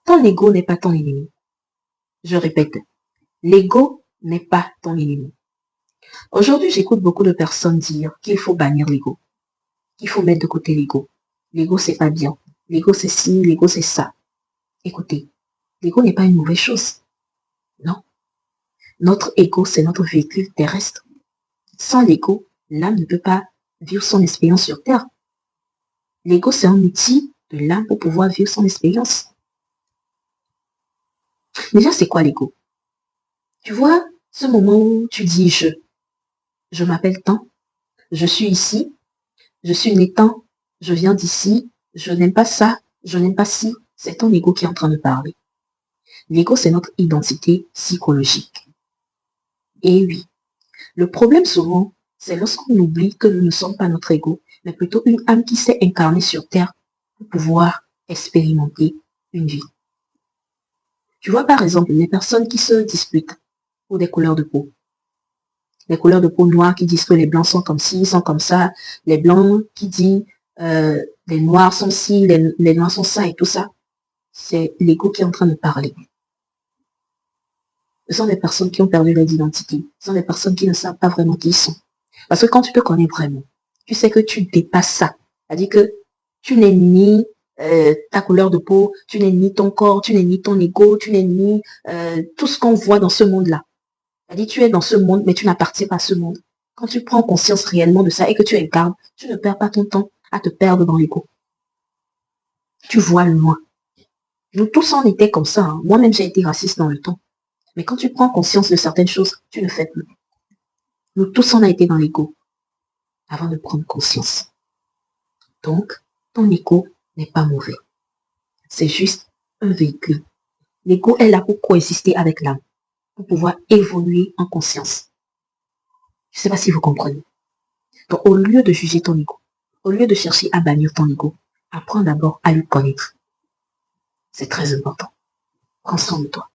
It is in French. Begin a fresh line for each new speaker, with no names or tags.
Ton ego n'est pas ton ennemi. Je répète, l'ego n'est pas ton ennemi. Aujourd'hui, j'écoute beaucoup de personnes dire qu'il faut bannir l'ego, qu'il faut mettre de côté l'ego. L'ego, c'est pas bien. L'ego, c'est ci, l'ego, c'est ça. Écoutez, l'ego n'est pas une mauvaise chose. Non. Notre ego, c'est notre véhicule terrestre. Sans l'ego, l'âme ne peut pas vivre son expérience sur Terre. L'ego, c'est un outil de l'âme pour pouvoir vivre son expérience. Déjà, c'est quoi l'ego? Tu vois, ce moment où tu dis je m'appelle tant, je suis ici, je suis né tant, je viens d'ici, je n'aime pas ça, je n'aime pas ci, c'est ton ego qui est en train de parler. L'ego, c'est notre identité psychologique. Et oui, le problème souvent, c'est lorsqu'on oublie que nous ne sommes pas notre ego, mais plutôt une âme qui s'est incarnée sur Terre pour pouvoir expérimenter une vie. Tu vois par exemple les personnes qui se disputent pour des couleurs de peau. Les couleurs de peau noires qui disent que les blancs sont comme ci, sont comme ça, les blancs qui disent les noirs sont ci, les noirs sont ça et tout ça. C'est l'ego qui est en train de parler. Ce sont des personnes qui ont perdu leur identité. Ce sont des personnes qui ne savent pas vraiment qui ils sont. Parce que quand tu te connais vraiment, tu sais que tu dépasses ça. C'est-à-dire que tu n'es ni ta couleur de peau, tu n'es ni ton corps, tu n'es ni ton ego, tu n'es ni tout ce qu'on voit dans ce monde-là. C'est-à-dire tu es dans ce monde, mais tu n'appartiens pas à ce monde. Quand tu prends conscience réellement de ça et que tu incarnes, tu ne perds pas ton temps à te perdre dans l'ego. Tu vois loin. Nous tous on était comme ça. Hein. Moi-même j'ai été raciste dans le temps. Mais quand tu prends conscience de certaines choses, tu ne fais plus. Nous tous, on a été dans l'ego avant de prendre conscience. Donc, ton ego n'est pas mauvais. C'est juste un véhicule. L'ego est là pour coexister avec l'âme, pour pouvoir évoluer en conscience. Je ne sais pas si vous comprenez. Donc, au lieu de juger ton ego, au lieu de chercher à bannir ton ego, apprends d'abord à le connaître. C'est très important. Prends soin de toi.